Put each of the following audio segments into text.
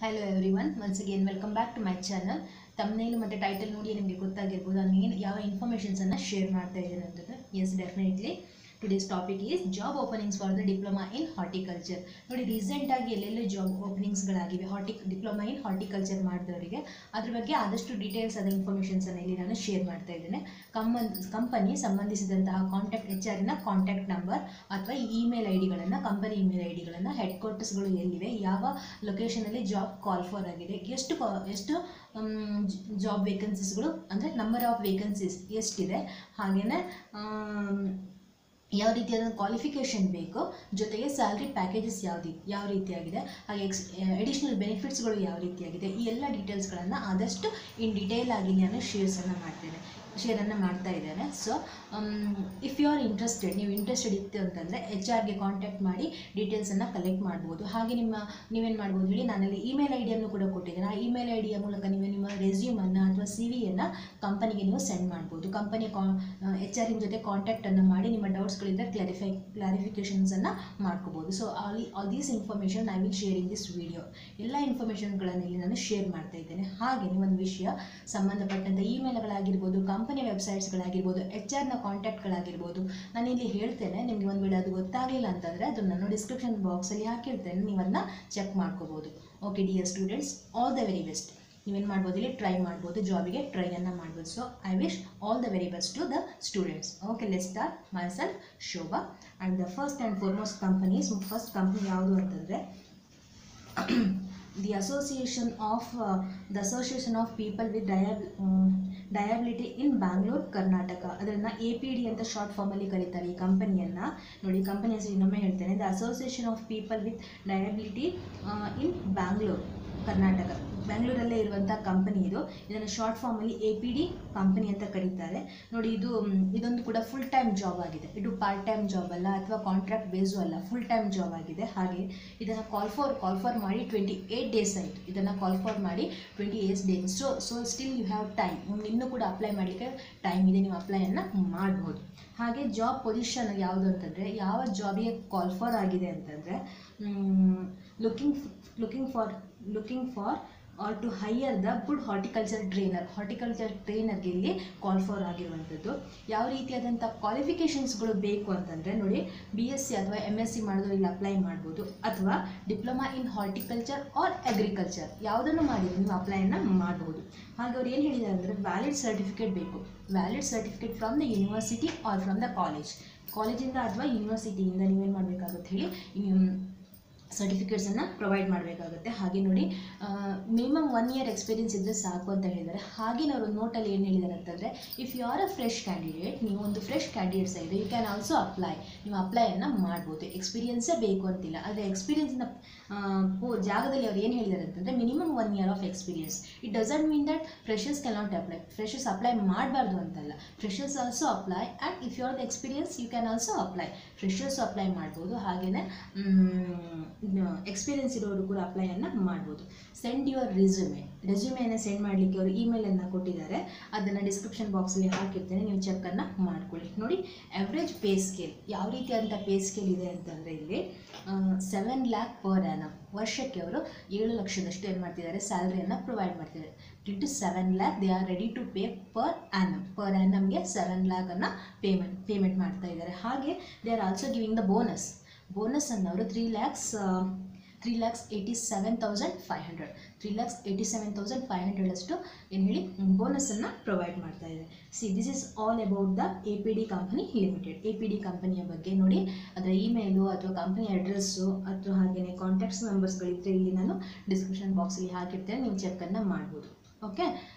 Hello everyone, once again welcome back to my channel. Thumbnail ಮತ್ತು title ನೋಡಿ ನಿಮಗೆ ಗೊತ್ತಾಗಿರಬಹುದು ನಾನು ಏನು ಯಾವ ಇನ್ಫಾರ್ಮೇಷನ್ಸ್ ಅನ್ನು ಶೇರ್ ಮಾಡ್ತಾ ಇದ್ದೇನೆ ಅಂತ. Yes, definitely. Today's topic is job openings for the diploma in horticulture. ನೋಡಿ ರೀಸೆಂಟ್ ಆಗಿ ಎಲ್ಲೆಲ್ಲ ಜಾಬ್ ಓಪನಿಂಗ್ಸ್ ಗಳಾಗಿವೆ ಡಿಪ್ಲೊಮಾ ಇನ್ ಹಾರ್ಟಿಕಲ್ಚರ್ ಮಾಡಿದವರಿಗೆ ಅದ್ರ ಬಗ್ಗೆ ಆದಷ್ಟು ಡೀಟೇಲ್ಸ್ ಆದ ಇನ್ಫಾರ್ಮೇಷನ್ಸ್ ಅನ್ನು ಇಲ್ಲಿ ನಾನು ಶೇರ್ ಮಾಡ್ತಾ ಇದ್ದೇನೆ. ಕಂಪನಿ ಸಂಬಂಧಿಸಿದಂತಹ HR ನ ಕಾಂಟ್ಯಾಕ್ಟ್ ನಂಬರ್ ಅಥವಾ ಇಮೇಲ್ ಐಡಿಗಳನ್ನು ಕಂಪನಿ ಇಮೇಲ್ ಐಡಿಗಳನ್ನು ಹೆಡ್ ಕ್ವಾರ್ಟರ್ಸ್ಗಳು ಎಲ್ಲಿವೆ, ಯಾವ ಲೊಕೇಶನ್ ಅಲ್ಲಿ ಜಾಬ್ ಕಾಲ್ ಫಾರ್ ಆಗಿದೆ, ಎಷ್ಟು ಜಾಬ್ ವೇಕೆನ್ಸೀಸ್ಗಳು ಅಂದರೆ ನಂಬರ್ ಆಫ್ ವೇಕೆನ್ಸೀಸ್ ಎಷ್ಟಿದೆ, ಹಾಗೇನೆ ಯಾವ ರೀತಿಯಾದ ಕ್ವಾಲಿಫಿಕೇಷನ್ ಬೇಕು, ಜೊತೆಗೆ ಸ್ಯಾಲ್ರಿ ಪ್ಯಾಕೇಜಸ್ ಯಾವ ರೀತಿಯಾಗಿದೆ, ಹಾಗೆ ಅಡಿಷನಲ್ ಬೆನಿಫಿಟ್ಸ್ಗಳು ಯಾವ ರೀತಿಯಾಗಿದೆ, ಈ ಎಲ್ಲ ಡೀಟೇಲ್ಸ್ಗಳನ್ನು ಆದಷ್ಟು ಇನ್ ಡೀಟೇಲ್ ಆಗಿ ನಾನು ಶೇರನ್ನು ಮಾಡ್ತಾ ಇದ್ದೇನೆ. So if you are interested, ನೀವು ಇಂಟ್ರೆಸ್ಟೆಡ್ ಇತ್ತು ಅಂತಂದರೆ HR ಗೆ ಕಾಂಟ್ಯಾಕ್ಟ್ ಮಾಡಿ ಡೀಟೇಲ್ಸನ್ನು ಕಲೆಕ್ಟ್ ಮಾಡ್ಬೋದು. ಹಾಗೆ ನೀವೇನು ಮಾಡ್ಬೋದು ಹೇಳಿ, ನಾನಲ್ಲಿ ಇಮೇಲ್ ಐಡಿಯನ್ನು ಕೂಡ ಕೊಟ್ಟಿದ್ದೇನೆ. ಆ ಇಮೇಲ್ ಐಡಿಯ ಮೂಲಕ ನೀವು ನಿಮ್ಮ ರೆಸ್ಯೂಮನ್ನು ಅಥವಾ CV-ಯನ್ನು ಕಂಪನಿಗೆ ನೀವು ಸೆಂಡ್ ಮಾಡ್ಬೋದು. ಕಂಪನಿಯ HR ಜೊತೆ ಕಾಂಟ್ಯಾಕ್ಟನ್ನು ಮಾಡಿ ನಿಮ್ಮ ಡೌಟ್ಸ್ಗಳಿದ್ದರೆ ಕ್ಲಾರಿಫಿಕೇಷನ್ಸನ್ನು ಮಾಡ್ಕೋಬೋದು. So all these information I will share in this video. ಎಲ್ಲ ಇನ್ಫಾರ್ಮೇಷನ್ಗಳನ್ನು ಇಲ್ಲಿ ನಾನು ಶೇರ್ ಮಾಡ್ತಾ ಇದ್ದೇನೆ. ಹಾಗೆ ಒಂದು ವಿಷಯ ಸಂಬಂಧಪಟ್ಟಂಥ ಇಮೇಲ್ಗಳಾಗಿರ್ಬೋದು, ಕಂಪನಿ ವೆಬ್ಸೈಟ್ಸ್ಗಳಾಗಿರ್ಬೋದು, HR ಕಾಂಟ್ಯಾಕ್ಟ್ಗಳಾಗಿರ್ಬೋದು, ನಾನು ಇಲ್ಲಿ ಹೇಳ್ತೇನೆ. ನಿಮಗೆ ಒಂದು ವೇಳೆ ಅದು ಗೊತ್ತಾಗಲಿಲ್ಲ ಅಂತಂದರೆ ಅದನ್ನು ನಾನು ಡಿಸ್ಕ್ರಿಪ್ಷನ್ ಬಾಕ್ಸಲ್ಲಿ ಹಾಕಿರ್ತೇನೆ, ನೀವು ಅದನ್ನ ಚೆಕ್ ಮಾಡ್ಕೋಬೋದು. Okay dear students, all the very best. ನೀವೇನು ಮಾಡ್ಬೋದು, ಇಲ್ಲಿ ಟ್ರೈ ಮಾಡ್ಬೋದು, ಜಾಬಿಗೆ ಟ್ರೈಯನ್ನು ಮಾಡ್ಬೋದು. So I wish all the very best to the students. Okay, let's start. Myself Shobha and the first and foremost first company ಯಾವುದು ಅಂತಂದರೆ the association of people with disability in Bangalore, Karnataka. ಅದನ್ನು APD ಅಂತ short ಫಾರ್ಮಲ್ಲಿ ಕರೀತಾರೆ ಈ ಕಂಪನಿಯನ್ನು. ನೋಡಿ, company ಹೆಸರು ಇನ್ನೊಮ್ಮೆ ಹೇಳ್ತೇನೆ, the association of people with disability in Bangalore, Karnataka. ಬೆಂಗಳೂರಲ್ಲೇ ಇರುವಂಥ ಕಂಪನಿ ಇದು. ಇದನ್ನು ಶಾರ್ಟ್ ಫಾರ್ಮಲ್ಲಿ APD ಕಂಪನಿ ಅಂತ ಕರೀತಾರೆ. ನೋಡಿ, ಇದೊಂದು ಕೂಡ ಫುಲ್ ಟೈಮ್ ಜಾಬ್ ಆಗಿದೆ. ಇದು ಪಾರ್ಟ್ ಟೈಮ್ ಜಾಬ್ ಅಲ್ಲ ಅಥವಾ ಕಾಂಟ್ರಾಕ್ಟ್ ಬೇಸು ಅಲ್ಲ, ಫುಲ್ ಟೈಮ್ ಜಾಬ್ ಆಗಿದೆ. ಹಾಗೆ ಇದನ್ನು ಕಾಲ್ ಫಾರ್ ಮಾಡಿ 28 ಡೇಸ್ ಆಯಿತು. ಇದನ್ನು ಕಾಲ್ ಫಾರ್ ಮಾಡಿ 28 days. So still you have time. ಇನ್ನೂ ಕೂಡ ಅಪ್ಲೈ ಮಾಡಲಿಕ್ಕೆ ಟೈಮ್ ಇದೆ, ನೀವು ಅಪ್ಲೈಯನ್ನು ಮಾಡ್ಬೋದು. ಹಾಗೆ ಜಾಬ್ ಪೊಸಿಷನ್ ಯಾವುದು ಅಂತಂದರೆ, ಯಾವ ಜಾಬಿಗೆ ಕಾಲ್ ಫಾರ್ ಆಗಿದೆ ಅಂತಂದರೆ looking for are to hire the good horticulture ಟ್ರೈನರ್ಗೆ ಇಲ್ಲಿ ಕಾಲ್ ಫಾರ್ ಆಗಿರುವಂಥದ್ದು. ಯಾವ ರೀತಿಯಾದಂಥ ಕ್ವಾಲಿಫಿಕೇಷನ್ಸ್ಗಳು ಬೇಕು ಅಂತಂದರೆ ನೋಡಿ, BSc ಅಥವಾ MSc ಮಾಡಿದವರು ಇಲ್ಲಿ ಅಪ್ಲೈ ಮಾಡ್ಬೋದು, ಅಥವಾ diploma in horticulture or agriculture ಯಾವುದನ್ನು ಮಾಡಿದ್ರು ನೀವು ಅಪ್ಲೈಯನ್ನು ಮಾಡ್ಬೋದು. ಹಾಗೆ ಅವ್ರು ಏನು ಹೇಳಿದ್ದಾರೆ ಅಂದರೆ ವ್ಯಾಲಿಡ್ ಸರ್ಟಿಫಿಕೇಟ್ ಬೇಕು. Valid certificate from the university are from the ಕಾಲೇಜಿಂದ ಅಥವಾ ಯೂನಿವರ್ಸಿಟಿಯಿಂದ ನೀವೇನು ಮಾಡಬೇಕಾಗುತ್ತೆ ಹೇಳಿ, ಸರ್ಟಿಫಿಕೇಟ್ಸನ್ನು ಪ್ರೊವೈಡ್ ಮಾಡಬೇಕಾಗುತ್ತೆ. ಹಾಗೆ ನೋಡಿ, ಮಿನಿಮಮ್ 1 year ಎಕ್ಸ್ಪೀರಿಯನ್ಸ್ ಇದ್ದರೆ ಸಾಕು ಅಂತ ಹೇಳಿದ್ದಾರೆ. ಹಾಗೆ ಅವರು ನೋಟಲ್ಲಿ ಏನು ಹೇಳಿದ್ದಾರೆ ಅಂತಂದರೆ, if you are a fresh candidate, ನೀವು ಒಂದು ಫ್ರೆಶ್ ಕ್ಯಾಂಡಿಡೇಟ್ಸ್ ಆಗಿದೆ, ಯು ಕ್ಯಾನ್ ಆಲ್ಸೋ ಅಪ್ಲೈ. ನೀವು ಅಪ್ಲೈಯನ್ನು ಮಾಡ್ಬೋದು. ಎಕ್ಸ್ಪೀರಿಯನ್ಸೇ ಬೇಕು ಅಂತಿಲ್ಲ. ಆದರೆ ಎಕ್ಸ್ಪೀರಿಯನ್ಸ್ನ ಜಾಗದಲ್ಲಿ ಅವ್ರು ಏನು ಹೇಳಿದ್ದಾರೆ ಅಂತಂದರೆ minimum 1 year of experience. It doesn't mean that freshers can not apply. Freshers apply ಮಾಡಬಾರ್ದು ಅಂತಲ್ಲ, freshers also apply. And if you are the experience you can also apply. Freshers apply ಮಾಡ್ಬೋದು, ಹಾಗೆಯೇ ಎಕ್ಸ್ಪೀರಿಯನ್ಸ್ ಇರೋರು ಕೂಡ ಅಪ್ಲೈಯನ್ನು ಮಾಡ್ಬೋದು. ಸೆಂಡ್ ಯುವರ್ ರೆಸ್ಯೂಮೆಯನ್ನು ಸೆಂಡ್ ಮಾಡಲಿಕ್ಕೆ ಅವರು ಇಮೇಲನ್ನು ಕೊಟ್ಟಿದ್ದಾರೆ. ಅದನ್ನು ಡಿಸ್ಕ್ರಿಪ್ಷನ್ ಬಾಕ್ಸಲ್ಲಿ ಹಾಕಿರ್ತೇನೆ, ನೀವು ಚೆಕ್ಕನ್ನು ಮಾಡ್ಕೊಳ್ಳಿ. ನೋಡಿ, ಎವ್ರೇಜ್ ಪೇ ಸ್ಕೇಲ್ ಯಾವ ರೀತಿಯಾದಂಥ ಪೇ ಸ್ಕೇಲ್ ಇದೆ ಅಂತಂದರೆ ಇಲ್ಲಿ 7 lakh per annum. ವರ್ಷಕ್ಕೆ ಅವರು 7 ಲಕ್ಷದಷ್ಟು ಏನು ಮಾಡ್ತಿದ್ದಾರೆ, ಸ್ಯಾಲ್ರಿಯನ್ನು ಪ್ರೊವೈಡ್ ಮಾಡ್ತಿದ್ದಾರೆ. 7 lakh they are ready to pay per ಆ್ಯನಮ್ಗೆ 7 lakh ಪೇಮೆಂಟ್ ಮಾಡ್ತಾ ಇದ್ದಾರೆ. ಹಾಗೆ they are also giving the bonus ಅನ್ನು ಅವರು 3,87,500 ಅಷ್ಟು ಏನು ಹೇಳಿ ಬೋನಸನ್ನು ಪ್ರೊವೈಡ್ ಮಾಡ್ತಾ ಇದೆ. This is all about the APD company limited. APD ಕಂಪನಿಯ ಬಗ್ಗೆ ನೋಡಿ, ಅದರ ಇಮೇಲು ಅಥವಾ ಕಂಪನಿ ಅಡ್ರೆಸ್ಸು ಅಥವಾ ಹಾಗೆಯೇ ಕಾಂಟ್ಯಾಕ್ಟ್ಸ್ ನಂಬರ್ಸ್ಗಳಿದ್ದರೆ ಇಲ್ಲಿ ನಾನು ಡಿಸ್ಕ್ರಿಪ್ಷನ್ ಬಾಕ್ಸಲ್ಲಿ ಹಾಕಿರ್ತೇನೆ, ನೀವು ಚೆಕ್ಕನ್ನು ಮಾಡ್ಬೋದು. Okay,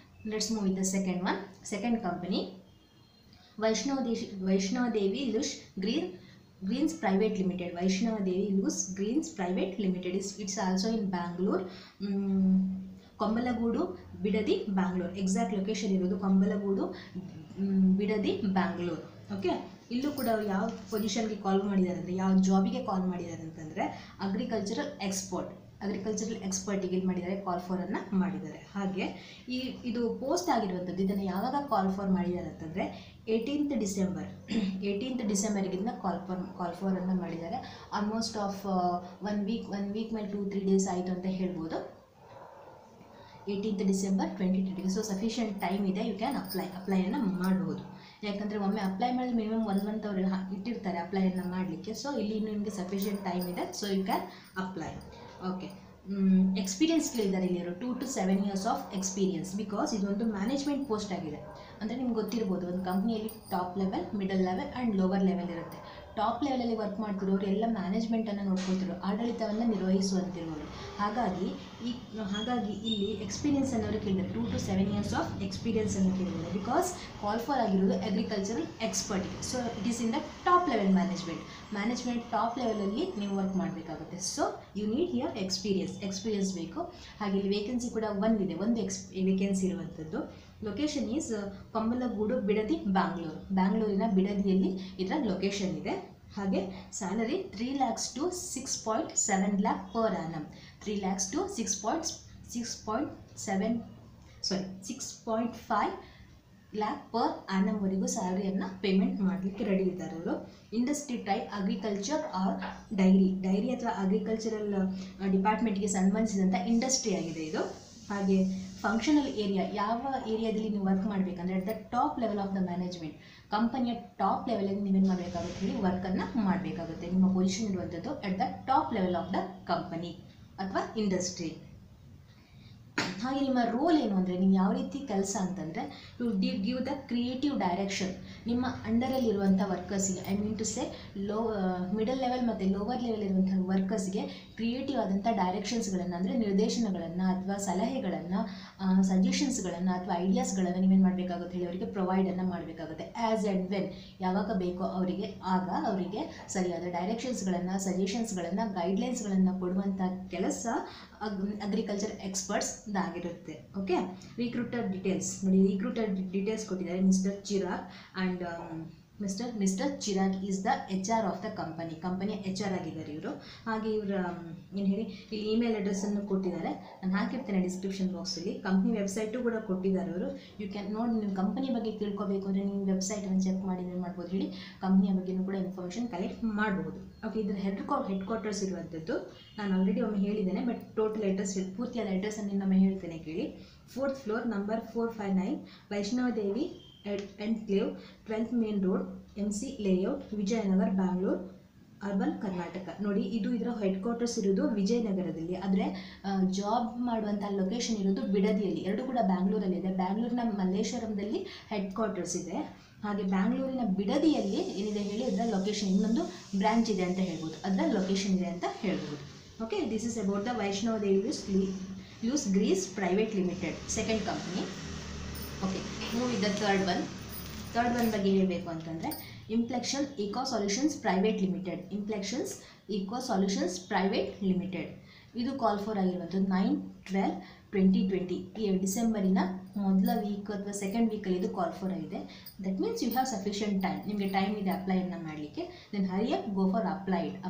let's move with the second company, Vaishnavadevi lush Greens Private Limited. Vaishnavi Lush Greens Private Limited it's also in Bangalore. Kombalagoodu Bidadi Bangalore. Exact location ಇರೋದು Kombalagoodu Bidadi Bangalore. ಓಕೆ, ಇಲ್ಲೂ ಕೂಡ ಅವರು ಯಾವ ಪೊಸಿಷನ್ಗೆ ಕಾಲ್ ಮಾಡಿದ್ದಾರೆ ಅಂದರೆ, ಯಾವ ಜಾಬಿಗೆ ಕಾಲ್ ಮಾಡಿದ್ದಾರೆ ಅಂತಂದರೆ ಅಗ್ರಿಕಲ್ಚರಲ್ ಎಕ್ಸ್ಪರ್ಟಿಗೆ ಏನು ಮಾಡಿದ್ದಾರೆ, ಕಾಲ್ ಫಾರನ್ನು ಮಾಡಿದ್ದಾರೆ. ಹಾಗೆ ಇದು ಪೋಸ್ಟ್ ಆಗಿರುವಂಥದ್ದು. ಇದನ್ನು ಯಾವಾಗ ಕಾಲ್ ಫಾರ್ ಮಾಡಿದ್ದಾರೆ ಅಂತಂದರೆ 18th ಡಿಸೆಂಬರ್ಗಿಂತ ಕಾಲ್ ಫಾರನ್ನು ಮಾಡಿದ್ದಾರೆ. ಆಲ್ಮೋಸ್ಟ್ ಆಫ್ 1 ವೀಕ್ ಮೇಲೆ 2-3 days ಆಯಿತು ಅಂತ ಹೇಳ್ಬೋದು. 18th December 2020. So sufficient time ಇದೆ, ಯು ಕ್ಯಾನ್ ಅಪ್ಲೈಯನ್ನು ಮಾಡಬಹುದು. ಯಾಕಂದರೆ ಒಮ್ಮೆ ಅಪ್ಲೈ ಮಾಡಿದ್ರೆ ಮಿನಿಮಮ್ 1 ಮಂತ್ ಅವರು ಇಟ್ಟಿರ್ತಾರೆ ಅಪ್ಲೈಯನ್ನು ಮಾಡಲಿಕ್ಕೆ. ಸೊ ಇಲ್ಲಿ ನಿಮಗೆ ಸಫಿಷಿಯೆಂಟ್ ಟೈಮ್ ಇದೆ, so you can apply. Okay, experience ಕೇಳಿದ್ದಾರೆ ಇಲ್ಲಿರೋ 2 to 7 years of experience. Because ಇದೊಂದು ಮ್ಯಾನೇಜ್ಮೆಂಟ್ ಪೋಸ್ಟ್ ಆಗಿದೆ. ಅಂದರೆ ನಿಮ್ಗೆ ಗೊತ್ತಿರ್ಬೋದು, ಒಂದು ಕಂಪ್ನಿಯಲ್ಲಿ top level, middle level and lower level ಇರುತ್ತೆ. ಟಾಪ್ ಲೆವೆಲಲ್ಲಿ ವರ್ಕ್ ಮಾಡ್ತಿರೋರು ಎಲ್ಲ ಮ್ಯಾನೇಜ್ಮೆಂಟನ್ನು ನೋಡ್ಕೊಳ್ತಿರೋ, ಆಡಳಿತವನ್ನು ನಿರ್ವಹಿಸುವಂತಿರೋರು. ಹಾಗಾಗಿ ಇಲ್ಲಿ ಎಕ್ಸ್ಪೀರಿಯನ್ಸ್ ಅನ್ನೋರು ಕೇಳಿದ್ದಾರೆ, 2 to 7 years ಆಫ್ ಎಕ್ಸ್ಪೀರಿಯನ್ಸನ್ನು ಕೇಳಿದ್ದಾರೆ. ಬಿಕಾಸ್ ಕ್ವಾಲಿಫೈ ಆಗಿರೋದು ಅಗ್ರಿಕಲ್ಚರಲ್ ಎಕ್ಸ್ಪರ್ಟಿಗೆ. So it is in the top level management top ಲೆವೆಲಲ್ಲಿ ನೀವು ವರ್ಕ್ ಮಾಡಬೇಕಾಗುತ್ತೆ. So you need here experience ಬೇಕು. ಹಾಗೆ ಇಲ್ಲಿ ವೇಕೆನ್ಸಿ ಕೂಡ ಒಂದು ವೇಕೆನ್ಸಿ ಇರುವಂಥದ್ದು. ಲೊಕೇಶನ್ ಈಸ್ ಪಂಬಲಗೂಡು, ಬಿಡದಿ, ಬ್ಯಾಂಗ್ಳೂರಿನ ಬಿಡದಿಯಲ್ಲಿ ಇದರ ಲೊಕೇಶನ್ ಇದೆ. ಹಾಗೆ salary 3 lakhs to 6.7 lakh per annum. 3 lakhs to 6.5 lakh per annum ವರೆಗೂ ಸ್ಯಾಲರಿಯನ್ನು ಪೇಮೆಂಟ್ ಮಾಡಲಿಕ್ಕೆ ರೆಡಿ ಇದ್ದಾರೆ ಅವರು. Industry type agriculture or dairy ಅಥವಾ ಅಗ್ರಿಕಲ್ಚರಲ್ ಡಿಪಾರ್ಟ್ಮೆಂಟ್ಗೆ ಸಂಬಂಧಿಸಿದಂಥ ಇಂಡಸ್ಟ್ರಿ ಆಗಿದೆ ಇದು. ಹಾಗೆ ಫಂಕ್ಷನಲ್ ಏರಿಯಾ, ಯಾವ ಏರಿಯಾದಲ್ಲಿ ನೀವು ವರ್ಕ್ ಮಾಡಬೇಕಂದ್ರೆ at the top level of the management, ಕಂಪನಿಯ ಟಾಪ್ ಲೆವೆಲಲ್ಲಿ ನೀವೇನು ಮಾಡಬೇಕಾಗುತ್ತೆ ಹೇಳಿ ವರ್ಕನ್ನು ಮಾಡಬೇಕಾಗುತ್ತೆ. ನಿಮ್ಮ ಪೊಸಿಷನ್ ಇರುವಂಥದ್ದು at the top level of the company ಅಥವಾ ಇಂಡಸ್ಟ್ರಿ. ಹಾಗೆ ನಿಮ್ಮ ರೋಲ್ ಏನು ಅಂದರೆ, ನೀವು ಯಾವ ರೀತಿ ಕೆಲಸ ಅಂತಂದರೆ, to give the creative direction ನಿಮ್ಮ ಅಂಡರಲ್ಲಿರುವಂಥ ವರ್ಕರ್ಸಿಗೆ, I mean to say middle level ಮತ್ತು ಲೋವರ್ ಲೆವೆಲ್ ಇರುವಂಥ ವರ್ಕರ್ಸ್ಗೆ ಕ್ರಿಯೇಟಿವ್ ಆದಂಥ ಡೈರೆಕ್ಷನ್ಸ್ಗಳನ್ನು, ಅಂದರೆ ನಿರ್ದೇಶನಗಳನ್ನು ಅಥವಾ ಸಲಹೆಗಳನ್ನು, ಸಜೆಷನ್ಸ್ಗಳನ್ನು ಅಥವಾ ಐಡಿಯಾಸ್ಗಳನ್ನು ನೀವೇನು ಮಾಡಬೇಕಾಗುತ್ತೆ ಹೇಳಿ ಅವರಿಗೆ ಪ್ರೊವೈಡನ್ನು ಮಾಡಬೇಕಾಗುತ್ತೆ. ಆ್ಯಸ್ ಆ್ಯಂಡ್ ವೆನ್, ಯಾವಾಗ ಬೇಕೋ ಅವರಿಗೆ ಆಗ ಅವರಿಗೆ ಸರಿಯಾದ ಡೈರೆಕ್ಷನ್ಸ್ಗಳನ್ನು, ಸಜೆಷನ್ಸ್ಗಳನ್ನು, ಗೈಡ್ಲೈನ್ಸ್ಗಳನ್ನು ಕೊಡುವಂಥ ಕೆಲಸ ಅಗ್ರಿಕಲ್ಚರ್ ಎಕ್ಸ್ಪರ್ಟ್ಸ್ದಾಗಿರುತ್ತೆ. ಓಕೆ, ರಿಕ್ರೂಟರ್ ಡೀಟೇಲ್ಸ್ ನೋಡಿ, ರಿಕ್ರೂಟರ್ ಡೀಟೇಲ್ಸ್ ಕೊಟ್ಟಿದ್ದಾರೆ. Mister Chirag and mister Chirag is the HR of the ಕಂಪನಿಯ HR ಆಗಿದ್ದಾರೆ ಇವರು. ಹಾಗೆ ಇವರು ಏನು ಹೇಳಿ ಇಲ್ಲಿ ಇಮೇಲ್ ಅಡ್ರೆಸ್ಸನ್ನು ಕೊಟ್ಟಿದ್ದಾರೆ, ನಾನು ಹಾಕಿರ್ತೇನೆ ಡಿಸ್ಕ್ರಿಪ್ಷನ್ ಬಾಕ್ಸಲ್ಲಿ. ಕಂಪ್ನಿ ವೆಬ್ಸೈಟು ಕೂಡ ಕೊಟ್ಟಿದ್ದಾರೆ ಅವರು. ಯು ಕ್ಯಾನ್ ನೋಡಿ, ನಿಮ್ಮ ಕಂಪನಿ ಬಗ್ಗೆ ತಿಳ್ಕೊಬೇಕು ಅಂದರೆ ನೀವು ವೆಬ್ಸೈಟನ್ನು ಚೆಕ್ ಮಾಡಿ ಏನು ಮಾಡ್ಬೋದು ಹೇಳಿ ಕಂಪ್ನಿಯ ಬಗ್ಗೆಯೂ ಕೂಡ ಇನ್ಫಾರ್ಮೇಷನ್ ಕಲೆಕ್ಟ್ ಮಾಡಬಹುದು. ಓಕೆ, ಇದರ ಹೆಡ್ ಕ್ವಾರ್ಟರ್ಸ್ ಇರುವಂಥದ್ದು ನಾನು ಆಲ್ರೆಡಿ ಒಮ್ಮೆ ಹೇಳಿದ್ದೇನೆ, ಬಟ್ ಟೋಟಲ್ ಅಡ್ರೆಸ್ ಪೂರ್ತಿಯಾದ ಅಡ್ರೆಸ್ಸನ್ನು ಇನ್ನೊಮ್ಮೆ ಹೇಳ್ತೇನೆ ಕೇಳಿ. 4th floor, number 459, Vaishnavadevi enclave, 12th main road, MC layout, Vijayanagara, Bangalore, urban, Karnataka. ನೋಡಿ, ಇದು ಇದರ ಹೆಡ್ ಕ್ವಾರ್ಟರ್ಸ್ ಇರೋದು ವಿಜಯನಗರದಲ್ಲಿ, ಆದರೆ ಜಾಬ್ ಮಾಡುವಂಥ ಲೊಕೇಶನ್ ಇರೋದು ಬಿಡದಿಯಲ್ಲಿ. ಎರಡು ಕೂಡ ಬ್ಯಾಂಗ್ಳೂರಲ್ಲಿದೆ. ಬ್ಯಾಂಗ್ಳೂರಿನ ಮಲ್ಲೇಶ್ವರಂದಲ್ಲಿ ಹೆಡ್ ಕ್ವಾರ್ಟರ್ಸ್ ಇದೆ. ಹಾಗೆ ಬ್ಯಾಂಗ್ಳೂರಿನ ಬಿಡದಿಯಲ್ಲಿ ಏನಿದೆ ಹೇಳಿ ಅದರ ಲೊಕೇಶನ್, ಇನ್ನೊಂದು ಬ್ರಾಂಚ್ ಇದೆ ಅಂತ ಹೇಳ್ಬೋದು, ಅದರ ಲೊಕೇಶನ್ ಇದೆ ಅಂತ ಹೇಳ್ಬೋದು. Okay, this is about the Vaishnavadevi lush greens private limited, second company. Okay, move with the third one ಬಗ್ಗೆ ಹೇಳಬೇಕು ಅಂತಂದರೆ, implexion eco solutions private limited. ಇದು ಕಾಲ್ ಫಾರ್ ಆಗಿರುವಂಥದ್ದು 9/12/2020, ಈ ಡಿಸೆಂಬರಿನ ಮೊದಲ ವೀಕ್ ಅಥವಾ ಸೆಕೆಂಡ್ ವೀಕಲ್ಲಿ ಇದು ಕಾಲ್ ಫಾರ್ ಆಗಿದೆ. That means you have sufficient time, ನಿಮಗೆ ಟೈಮ್ ಇದೆ ಅಪ್ಲೈಯನ್ನು ಮಾಡಲಿಕ್ಕೆ. Then hurry up, go for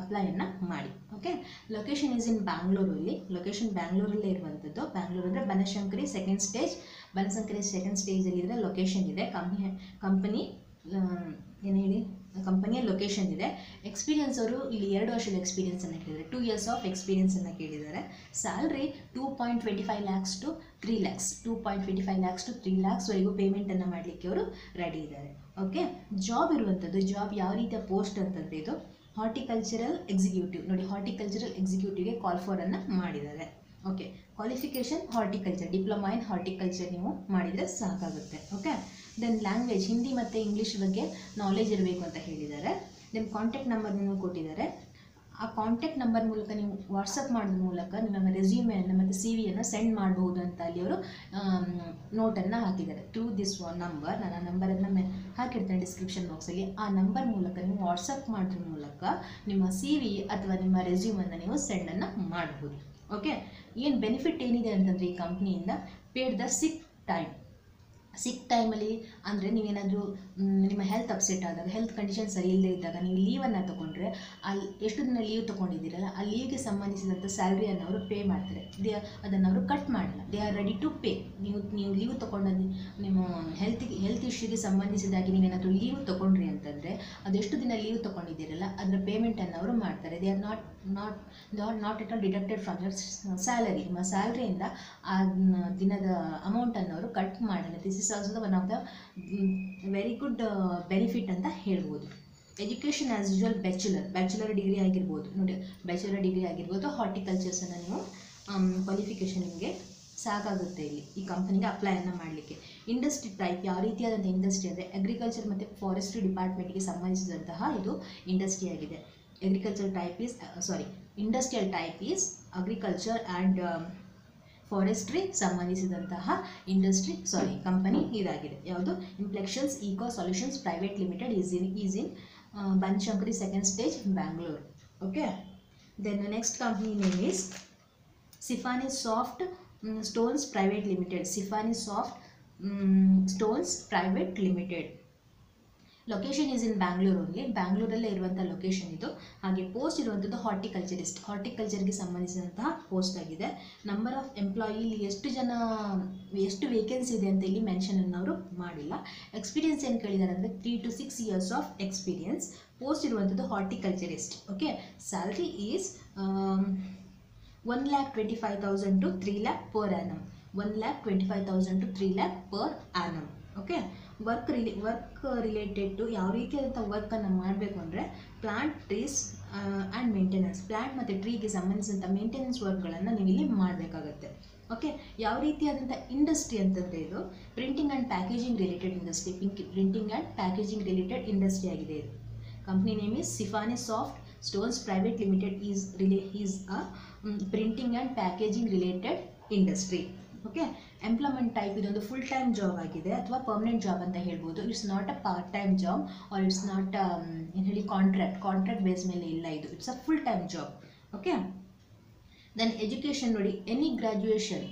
ಅಪ್ಲೈಯನ್ನು ಮಾಡಿ. ಓಕೆ, ಲೊಕೇಶನ್ ಈಸ್ ಇನ್ ಬ್ಯಾಂಗ್ಳೂರಲ್ಲೇ ಇರುವಂಥದ್ದು. ಬ್ಯಾಂಗ್ಳೂರು ಅಂದರೆ ಬನಶಂಕರಿ ಸೆಕೆಂಡ್ ಸ್ಟೇಜಲ್ಲಿದ್ದರೆ ಲೊಕೇಶನ್ ಇದೆ. ಕಂಪನಿಯ ಲೊಕೇಶನ್ ಇದೆ. ಎಕ್ಸ್ಪೀರಿಯನ್ಸ್ ಅವರು ಇಲ್ಲಿ 2 ವರ್ಷದ ಎಕ್ಸ್ಪೀರಿಯನ್ಸನ್ನು ಕೇಳಿದ್ದಾರೆ, 2 years ಆಫ್ ಎಕ್ಸ್ಪೀರಿಯನ್ಸನ್ನು ಕೇಳಿದ್ದಾರೆ. Salary 2.25 lakhs to 3 lakhs, 2.25 lakhs to 3 lakhs ವರೆಗೂ ಪೇಮೆಂಟನ್ನು ಮಾಡಲಿಕ್ಕೆ ಅವರು ರೆಡಿ ಇದ್ದಾರೆ. ಓಕೆ, ಜಾಬ್ ಇರುವಂಥದ್ದು, ಜಾಬ್ ಯಾವ ರೀತಿಯ ಪೋಸ್ಟ್ ಅಂತಂದರೆ ಇದು ಹಾರ್ಟಿಕಲ್ಚರಲ್ ಎಕ್ಸಿಕ್ಯೂಟಿವ್. ನೋಡಿ, ಹಾರ್ಟಿಕಲ್ಚರಲ್ ಎಕ್ಸಿಕ್ಯೂಟಿವ್ಗೆ ಕಾಲ್ ಫಾರನ್ನು ಮಾಡಿದ್ದಾರೆ. Okay, qualification horticulture, diploma in horticulture ನೀವು ಮಾಡಿದರೆ ಸಾಕಾಗುತ್ತೆ. ಓಕೆ, ದೆನ್ ಲ್ಯಾಂಗ್ವೇಜ್ ಹಿಂದಿ ಮತ್ತು ಇಂಗ್ಲೀಷ್ ಬಗ್ಗೆ ನಾಲೆಜ್ ಇರಬೇಕು ಅಂತ ಹೇಳಿದ್ದಾರೆ. ದೆನ್ ಕಾಂಟ್ಯಾಕ್ಟ್ ನಂಬರ್ನೂ ಕೊಟ್ಟಿದ್ದಾರೆ. ಆ ಕಾಂಟ್ಯಾಕ್ಟ್ ನಂಬರ್ ಮೂಲಕ ನೀವು ವಾಟ್ಸಪ್ ಮಾಡೋದ್ರ ಮೂಲಕ ನಿಮ್ಮ ರೆಸ್ಯೂಮೆಯನ್ನು ಮತ್ತು CV-ಯನ್ನು ಸೆಂಡ್ ಮಾಡಬಹುದು ಅಂತ ಅಲ್ಲಿ ಅವರು ನೋಟನ್ನು ಹಾಕಿದ್ದಾರೆ. ಥ್ರೂ ದಿಸ್ ನಂಬರ್, ನಾನು ಆ ನಂಬರನ್ನು ಹಾಕಿರ್ತೇನೆ ಡಿಸ್ಕ್ರಿಪ್ಷನ್ ಬಾಕ್ಸಲ್ಲಿ. ಆ ನಂಬರ್ ಮೂಲಕ ನೀವು ವಾಟ್ಸಪ್ ಮಾಡೋದ್ರ ಮೂಲಕ ನಿಮ್ಮ CV ಅಥವಾ ನಿಮ್ಮ ರೆಸ್ಯೂಮನ್ನು ನೀವು ಸೆಂಡನ್ನು ಮಾಡಬಹುದು. ಓಕೆ, ಏನು ಬೆನಿಫಿಟ್ ಏನಿದೆ ಅಂತಂದರೆ ಈ ಕಂಪ್ನಿಯಿಂದ, ಪೇಡ್ ದ ಸಿಕ್ ಟೈಮಲ್ಲಿ ಅಂದರೆ ನೀವೇನಾದರೂ ನಿಮ್ಮ ಹೆಲ್ತ್ ಅಪ್ಸೆಟ್ ಆದಾಗ, ಹೆಲ್ತ್ ಕಂಡೀಷನ್ ಸರಿ ಇಲ್ಲದೆ ಇದ್ದಾಗ ನೀವು ಲೀವನ್ನು ತೊಗೊಂಡ್ರೆ ಅಲ್ಲಿ ಎಷ್ಟು ದಿನ ಲೀವ್ ತೊಗೊಂಡಿದ್ದೀರಲ್ಲ ಆ ಲೀವ್ಗೆ ಸಂಬಂಧಿಸಿದಂಥ ಸ್ಯಾಲ್ರಿಯನ್ನು ಅವರು ಪೇ ಮಾಡ್ತಾರೆ. ಅದನ್ನು ಅವರು ಕಟ್ ಮಾಡಲ್ಲ. They are ready to pay. ನೀವು ಲೀವ್ ತೊಗೊಂಡು ನಿಮ್ಮ ಹೆಲ್ತ್ ಇಶ್ಯೂಗೆ ಸಂಬಂಧಿಸಿದಾಗಿ ನೀವೇನಾದರೂ ಲೀವ್ ತೊಗೊಂಡ್ರಿ ಅಂತಂದರೆ ಅದೆಷ್ಟು ದಿನ ಲೀವ್ ತೊಗೊಂಡಿದ್ದೀರಲ್ಲ ಅದರ ಪೇಮೆಂಟನ್ನು ಅವರು ಮಾಡ್ತಾರೆ. They are not at all deducted from your salary. ನಿಮ್ಮ ಸ್ಯಾಲ್ರಿಯಿಂದ ಆ ದಿನದ ಅಮೌಂಟನ್ನು ಅವರು ಕಟ್ ಮಾಡಲ್ಲ. This is also the one of the very good benefit ಅಂತ ಹೇಳ್ಬೋದು. Education as usual bachelor degree ಆಗಿರ್ಬೋದು. ನೋಡಿ, ಬ್ಯಾಚುಲರ್ ಡಿಗ್ರಿ ಆಗಿರ್ಬೋದು, ಹಾರ್ಟಿಕಲ್ಚರ್ಸನ್ನು ನೀವು ಕ್ವಾಲಿಫಿಕೇಷನ್ ನಿಮಗೆ ಸಾಕಾಗುತ್ತೆ ಇಲ್ಲಿ ಈ ಕಂಪನಿಗೆ ಅಪ್ಲೈಯನ್ನು ಮಾಡಲಿಕ್ಕೆ. ಇಂಡಸ್ಟ್ರಿ ಟೈಪ್ ಯಾವ ರೀತಿಯಾದಂಥ ಇಂಡಸ್ಟ್ರಿ ಅಂದರೆ ಅಗ್ರಿಕಲ್ಚರ್ ಮತ್ತು ಫಾರೆಸ್ಟ್ರಿ ಡಿಪಾರ್ಟ್ಮೆಂಟ್ಗೆ ಸಂಬಂಧಿಸಿದಂತಹ ಇದು ಇಂಡಸ್ಟ್ರಿ ಆಗಿದೆ. Industrial type is agriculture and forestry ಸಂಬಂಧಿಸಿದಂತಹ ಕಂಪನಿ ಇದಾಗಿದೆ. ಯಾವುದು? Implexions eco solutions private limited is in Banashankari second stage, Bangalore. Okay, then next company name is ಸಿಫಾನಿ soft stones private limited. ಸಿಫಾನಿ soft stones private limited. Location is in Bangalore only. ಬ್ಯಾಂಗ್ಳೂರಲ್ಲೇ ಇರುವಂಥ location ಇದು. ಹಾಗೆ post ಇರುವಂಥದ್ದು horticulturist. ಹಾರ್ಟಿಕಲ್ಚರ್ಗೆ ಸಂಬಂಧಿಸಿದಂತಹ ಪೋಸ್ಟ್ ಆಗಿದೆ. Number of employee ಇಲ್ಲಿ ಎಷ್ಟು ವೇಕೆನ್ಸಿ ಇದೆ ಅಂತ ಇಲ್ಲಿ ಮೆನ್ಷನನ್ನು ಅವರು ಮಾಡಿಲ್ಲ. ಎಕ್ಸ್ಪೀರಿಯನ್ಸ್ ಏನು ಕೇಳಿದ್ದಾರೆ ಅಂದರೆ 3 to 6 years of experience. Post ಇರುವಂಥದ್ದು horticulturist. Okay, salary is 1,25,000 to 3 lakh per annum. 1,25,000 to 3 lakh per annum. Okay, work related to ಯಾವ ರೀತಿಯಾದಂಥ ವರ್ಕನ್ನು ಮಾಡಬೇಕು ಅಂದರೆ plant, trees and maintenance. Plant ಮತ್ತು ಟ್ರೀಗೆ ಸಂಬಂಧಿಸಿದಂಥ ಮೇಂಟೆನೆನ್ಸ್ ವರ್ಕ್ಗಳನ್ನು ನೀವು ಇಲ್ಲಿ ಮಾಡಬೇಕಾಗತ್ತೆ. ಓಕೆ, ಯಾವ ರೀತಿಯಾದಂಥ ಇಂಡಸ್ಟ್ರಿ ಅಂತಂದರೆ ಇದು printing and packaging related industry. Printing and packaging related industry ಆಗಿದೆ ಇದು. Company name is ಸಿಫಾನಿ soft stones private limited is a printing and packaging related industry. Okay, employment type ಇದೊಂದು ಫುಲ್ ಟೈಮ್ ಜಾಬ್ ಆಗಿದೆ ಅಥವಾ permanent job ಅಂತ ಹೇಳ್ಬೋದು. It's not a part time job or it's not ಏನು ಹೇಳಿ contract base ಮೇಲೆ ಇಲ್ಲ ಇದು. It's a full time job. Okay, then education ನೋಡಿ, any graduation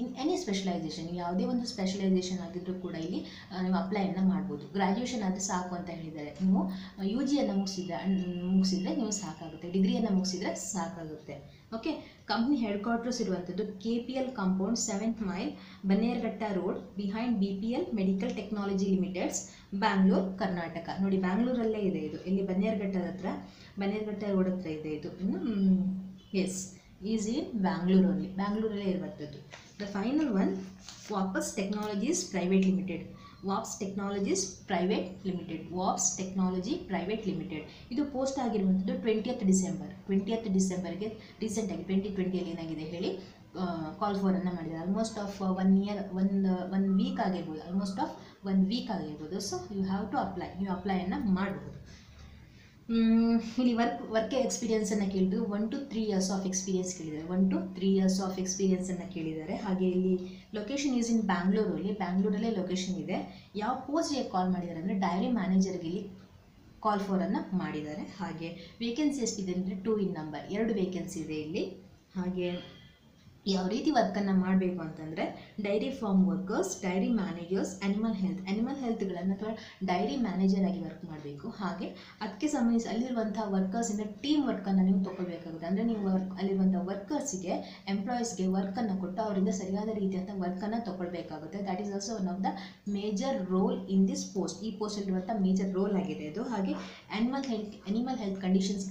in any specialisation. ಯಾವುದೇ ಒಂದು ಸ್ಪೆಷಲೈಸೇಷನ್ ಆಗಿದ್ದರೂ ಕೂಡ ಇಲ್ಲಿ ನೀವು ಅಪ್ಲೈಯನ್ನು ಮಾಡ್ಬೋದು. ಗ್ರ್ಯಾಜುಯೇಷನ್ ಆದರೆ ಸಾಕು ಅಂತ ಹೇಳಿದ್ದಾರೆ. ನೀವು UGಯನ್ನು ಮುಗಿಸಿದ್ರೆ ನೀವು ಸಾಕಾಗುತ್ತೆ. ಡಿಗ್ರಿಯನ್ನು ಮುಗಿಸಿದ್ರೆ ಸಾಕಾಗುತ್ತೆ. ಓಕೆ, ಕಂಪ್ನಿ ಹೆಡ್ ಕ್ವಾರ್ಟರ್ಸ್ ಇರುವಂಥದ್ದು KPL compound 7th mile, Bannerghatta road, behind BPL medical technology limiteds, Bangalore, Karnataka. ನೋಡಿ, ಬ್ಯಾಂಗ್ಳೂರಲ್ಲೇ ಇದೆ ಇದು. ಇಲ್ಲಿ ಬನ್ನೇರ್ಘಟ್ಟ ರೋಡ್ ಹತ್ರ ಇದೆ ಇದು. Yes, is in Bangalore only. ಬ್ಯಾಂಗ್ಳೂರಲ್ಲೇ ಇರುವಂಥದ್ದು. The final one Waps technologies private limited. Waps technology private limited. ಇದು ಪೋಸ್ಟ್ ಆಗಿರುವಂಥದ್ದು 20th ಡಿಸೆಂಬರ್ಗೆ ರೀಸೆಂಟಾಗಿ 2020 ಏನಾಗಿದೆ ಹೇಳಿ ಕಾಲ್ ಫಾರನ್ನು ಮಾಡಿದ್ದಾರೆ. Almost of 1 year, one week ಆಗಿರ್ಬೋದು. So you have to apply. ನೀವು ಅಪ್ಲೈಯನ್ನು ಮಾಡ್ಬೋದು. ಇಲ್ಲಿ ವರ್ಕ್ ಎಕ್ಸ್ಪೀರಿಯನ್ಸನ್ನು ಕೇಳಿದ್ರು. 1 to 3 years ಆಫ್ ಎಕ್ಸ್ಪೀರಿಯನ್ಸ್ ಕೇಳಿದ್ದಾರೆ. 1 to 3 years ಆಫ್ ಎಕ್ಸ್ಪೀರಿಯನ್ಸನ್ನು ಕೇಳಿದ್ದಾರೆ. ಹಾಗೆ ಇಲ್ಲಿ ಲೊಕೇಶನ್ ಈಸ್ ಇನ್ ಬ್ಯಾಂಗ್ಳೂರಲ್ಲಿ. ಬ್ಯಾಂಗ್ಳೂರಲ್ಲೇ ಲೊಕೇಶನ್ ಇದೆ. ಯಾವ ಪೋಸ್ಟ್ಗೆ ಕಾಲ್ ಮಾಡಿದ್ದಾರೆ ಅಂದರೆ ಡೈರಿ ಮ್ಯಾನೇಜರ್ಗೆ ಇಲ್ಲಿ ಕಾಲ್ ಫಾರನ್ನು ಮಾಡಿದ್ದಾರೆ. ಹಾಗೆ ವೇಕೆನ್ಸಿ ಎಷ್ಟಿದೆ ಅಂದರೆ 2 in number, 2 ವೇಕೆನ್ಸಿ ಇದೆ ಇಲ್ಲಿ. ಹಾಗೆ ಯಾವ ರೀತಿ ವರ್ಕನ್ನು ಮಾಡಬೇಕು ಅಂತಂದರೆ dairy farm workers, dairy managers, animal ಹೆಲ್ತ್ಗಳನ್ನು ಅಥವಾ ಡೈರಿ ಮ್ಯಾನೇಜರ್ ಆಗಿ ವರ್ಕ್ ಮಾಡಬೇಕು. ಹಾಗೆ ಅದಕ್ಕೆ ಸಂಬಂಧಿಸಿ ಅಲ್ಲಿರುವಂಥ ವರ್ಕರ್ಸಿಂದ ಟೀಮ್ ವರ್ಕನ್ನು ನೀವು ತೊಗೊಳ್ಬೇಕಾಗುತ್ತೆ. ಅಂದರೆ ನೀವು ಅಲ್ಲಿರುವಂಥ ವರ್ಕರ್ಸಿಗೆ, ಎಂಪ್ಲಾಯೀಸ್ಗೆ ವರ್ಕನ್ನು ಕೊಟ್ಟು ಅವರಿಂದ ಸರಿಯಾದ ರೀತಿಯಾದ ವರ್ಕನ್ನು ತೊಗೊಳ್ಬೇಕಾಗುತ್ತೆ. That is also one of the major role in this post. ಈ ಪೋಸ್ಟಲ್ಲಿರುವಂಥ ಮೇಜರ್ ರೋಲ್ ಆಗಿದೆ ಇದು. ಹಾಗೆ ಅನಿಮಲ್ ಹೆಲ್ತ್ ಕಂಡೀಷನ್ಸ್,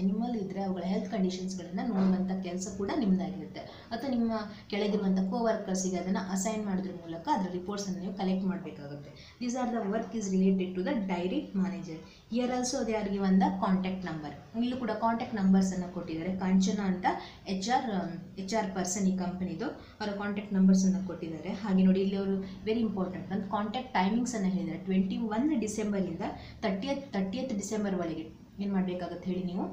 ಅನಿಮಲ್ ಇದ್ದರೆ ಅವುಗಳ ಹೆಲ್ತ್ ಕಂಡೀಷನ್ಸ್ಗಳನ್ನು ನೋಡುವಂಥ ಕೆಲಸ ಕೂಡ ನಿಮ್ಮದಾಗಿರುತ್ತೆ. ಅಥವಾ ನಿಮ್ಮ ಕೆಳಗಿರುವಂಥ ಕೋವರ್ಕರ್ಸಿಗೆ ಅದನ್ನು ಅಸೈನ್ ಮಾಡೋದ್ರ ಮೂಲಕ ಅದರ ರಿಪೋರ್ಟ್ಸನ್ನು ನೀವು ಕಲೆಕ್ಟ್ ಮಾಡಬೇಕಾಗುತ್ತೆ. These are the work is related to the dairy manager. Here also they are given the contact number. ಇಲ್ಲೂ ಕೂಡ ಕಾಂಟ್ಯಾಕ್ಟ್ ನಂಬರ್ಸನ್ನು ಕೊಟ್ಟಿದ್ದಾರೆ. ಕಾಂಚನ ಅಂತ HR ಪರ್ಸನ್ ಈ ಕಂಪನಿದು, ಅವರ ಕಾಂಟ್ಯಾಕ್ಟ್ ನಂಬರ್ಸನ್ನು ಕೊಟ್ಟಿದ್ದಾರೆ. ಹಾಗೆ ನೋಡಿ, ಇಲ್ಲಿ ಅವರು ವೆರಿ ಇಂಪಾರ್ಟೆಂಟ್ ಒಂದು ಕಾಂಟ್ಯಾಕ್ಟ್ ಟೈಮಿಂಗ್ಸನ್ನು ಹೇಳಿದ್ದಾರೆ. 21 ಡಿಸೆಂಬರಿಂದ 30th ಡಿಸೆಂಬರ್ ಒಳಗೆ ಏನು ಮಾಡಬೇಕಾಗುತ್ತೆ ಹೇಳಿ ನೀವು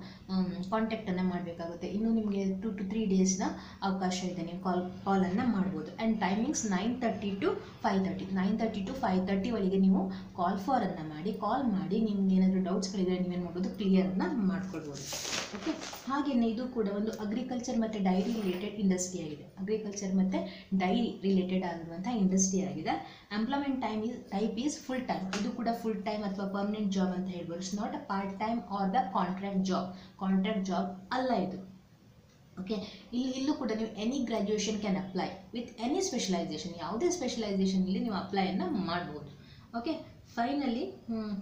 ಕಾಂಟ್ಯಾಕ್ಟನ್ನು ಮಾಡಬೇಕಾಗುತ್ತೆ. ಇನ್ನು ನಿಮಗೆ 2 to 3 ಡೇಸ್ನ ಅವಕಾಶ ಇದೆ, ನೀವು ಕಾಲನ್ನು ಮಾಡ್ಬೋದು. ಆ್ಯಂಡ್ ಟೈಮಿಂಗ್ಸ್ 9:30 to 5:30, 9:30 to 5:30 ಒಳಗೆ ನೀವು ಕಾಲ್ ಮಾಡಿ ನಿಮ್ಗೆ ಏನಾದರೂ ಡೌಟ್ಸ್ಗಳಿದ್ರೆ ನೀವೇನು ಮಾಡ್ಬೋದು, ಕ್ಲಿಯರನ್ನು ಮಾಡ್ಕೊಳ್ಬೋದು. ಓಕೆ, ಹಾಗೆಯೇ ಇದು ಕೂಡ ಒಂದು ಅಗ್ರಿಕಲ್ಚರ್ ಮತ್ತು ಡೈರಿ ರಿಲೇಟೆಡ್ ಇಂಡಸ್ಟ್ರಿ ಆಗಿದೆ. ಅಗ್ರಿಕಲ್ಚರ್ ಮತ್ತು ಡೈರಿ ರಿಲೇಟೆಡ್ ಆಗಿರುವಂಥ ಇಂಡಸ್ಟ್ರಿ ಆಗಿದೆ. Employment type is full time. ಇದು ಕೂಡ ಫುಲ್ ಟೈಮ್ ಅಥವಾ ಪರ್ಮನೆಂಟ್ ಜಾಬ್ ಅಂತ ಹೇಳ್ಬೋದು. It's not a part time are the contract job ಅಲ್ಲ ಇದು. ಓಕೆ, ಇಲ್ಲೂ ಕೂಡ ನೀವು any graduation can apply with any specialisation, ಯಾವುದೇ ಸ್ಪೆಷಲೈಸೇಷನಲ್ಲಿ ನೀವು ಅಪ್ಲೈಯನ್ನು ಮಾಡ್ಬೋದು. ಓಕೆ, ಫೈನಲಿ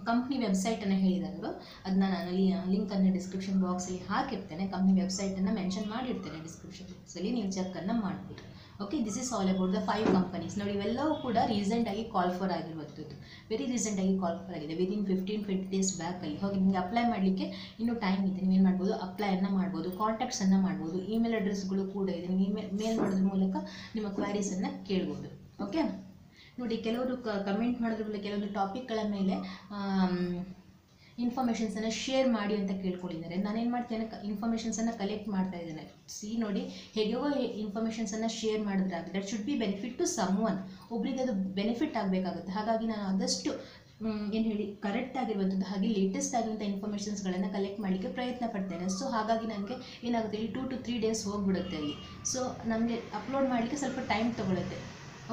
ಕಂಪ್ನಿ ವೆಬ್ಸೈಟನ್ನು ಹೇಳಿದರು, ಅದನ್ನ ನಾನು ಲಿಂಕನ್ನು ಡಿಸ್ಕ್ರಿಪ್ಷನ್ ಬಾಕ್ಸಲ್ಲಿ ಹಾಕಿರ್ತೇನೆ. ಕಂಪ್ನಿ ವೆಬ್ಸೈಟನ್ನು ಮೆನ್ಷನ್ ಮಾಡಿರ್ತೇನೆ ಡಿಸ್ಕ್ರಿಪ್ಷನ್ ಬಾಕ್ಸಲ್ಲಿ, ನೀವು ಚೆಕ್ಕನ್ನು ಮಾಡ್ಬೋದು. Okay, this is all about the 5 companies. ನೋಡಿ, ಇವೆಲ್ಲವೂ ಕೂಡ ರೀಸೆಂಟಾಗಿ ಕಾಲ್ ಫಾರ್ ಆಗಿರುವಂಥದ್ದು, ವೆರಿ ರೀಸೆಂಟಾಗಿ ಕಾಲ್ ಫಾರ್ ಆಗಿದೆ, ವಿದಿನ್ 15-20 ಡೇಸ್ ಬ್ಯಾಕಲ್ಲಿ. ಹೋಗಿ ನಿಮಗೆ ಅಪ್ಲೈ ಮಾಡಲಿಕ್ಕೆ ಇನ್ನೂ ಟೈಮ್ ಇದೆ, ನೀವೇನು ಮಾಡ್ಬೋದು, ಅಪ್ಲೈಯನ್ನು ಮಾಡ್ಬೋದು, ಕಾಂಟ್ಯಾಕ್ಟ್ಸನ್ನು ಮಾಡ್ಬೋದು, ಇಮೇಲ್ ಅಡ್ರೆಸ್ಗಳು ಕೂಡ ಇದೆ, ನೀವು ಮೇಲ್ ಮಾಡೋದ್ರ ಮೂಲಕ ನಿಮ್ಮ ಕ್ವೈರೀಸನ್ನು ಕೇಳ್ಬೋದು. ಓಕೆ, ನೋಡಿ, ಕೆಲವರು ಕಮೆಂಟ್ ಮಾಡೋದ್ರ ಕೆಲವೊಂದು ಟಾಪಿಕ್ಗಳ ಮೇಲೆ ಇನ್ಫಾರ್ಮೇಷನ್ಸನ್ನು ಶೇರ್ ಮಾಡಿ ಅಂತ ಕೇಳ್ಕೊಂಡಿದ್ದಾರೆ. ನಾನೇನು ಮಾಡ್ತೇನೆ, ಇನ್ಫಾರ್ಮೇಷನ್ಸನ್ನು ಕಲೆಕ್ಟ್ ಮಾಡ್ತಾ ಇದ್ದೇನೆ. ನೋಡಿ, ಹೇಗೋ ಇನ್ಫಾರ್ಮೇಷನ್ಸನ್ನು ಶೇರ್ ಮಾಡಿದ್ರೆ ಆಗುತ್ತೆ. That should be benefit to someone, ಒಬ್ರಿಗೆ ಅದು ಬೆನಿಫಿಟ್ ಆಗಬೇಕಾಗುತ್ತೆ. ಹಾಗಾಗಿ ನಾನು ಆದಷ್ಟು ಏನು ಹೇಳಿ ಕರೆಕ್ಟ್ ಆಗಿರುವಂಥದ್ದು ಹಾಗೆ ಲೇಟೆಸ್ಟ್ ಆಗಿರುವಂಥ ಇನ್ಫಾರ್ಮೇಷನ್ಸ್ಗಳನ್ನು ಕಲೆಕ್ಟ್ ಮಾಡಲಿಕ್ಕೆ ಪ್ರಯತ್ನ ಪಡ್ತೇನೆ. ಸೊ ಹಾಗಾಗಿ ನನಗೆ ಏನಾಗುತ್ತೆ, ಇಲ್ಲಿ 2 to 3 ಡೇಸ್ ಹೋಗಿಬಿಡುತ್ತೆ ಅಲ್ಲಿ. ಸೊ ನಮಗೆ ಅಪ್ಲೋಡ್ ಮಾಡಲಿಕ್ಕೆ ಸ್ವಲ್ಪ ಟೈಮ್ ತೊಗೊಳುತ್ತೆ.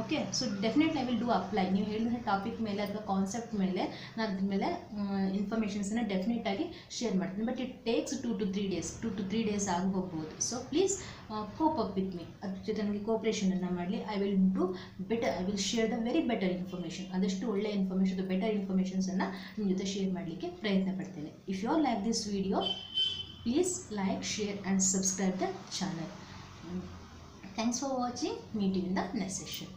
Okay, so definitely I will do apply. ನೀವು ಹೇಳಿದ ಟಾಪಿಕ್ ಮೇಲೆ ಅಥವಾ ಕಾನ್ಸೆಪ್ಟ್ ಮೇಲೆ ನಾನು ಅದ್ರ ಮೇಲೆ ಇನ್ಫಾರ್ಮೇಷನ್ಸನ್ನು ಡೆಫಿನೆಟಾಗಿ ಶೇರ್ ಮಾಡ್ತೀನಿ. But it takes 2 to 3 days ಆಗಿ ಹೋಗ್ಬೋದು. So please cope up with me, ಅದ್ರ ಜೊತೆ ನನಗೆ ಕೋಪ್ರೇಷನನ್ನು ಮಾಡಲಿ. I will do better, I will share the very better information. ಆದಷ್ಟು ಒಳ್ಳೆಯ ಇನ್ಫಾರ್ಮೇಷನ್, ಬೆಟರ್ ಇನ್ಫಾರ್ಮೇಷನ್ಸನ್ನು ನಿಮ್ಮ ಜೊತೆ ಶೇರ್ ಮಾಡಲಿಕ್ಕೆ ಪ್ರಯತ್ನ ಪಡ್ತೇನೆ. If you are like this video, please like, share and subscribe the channel. Thanks for watching. Meet you in the next session.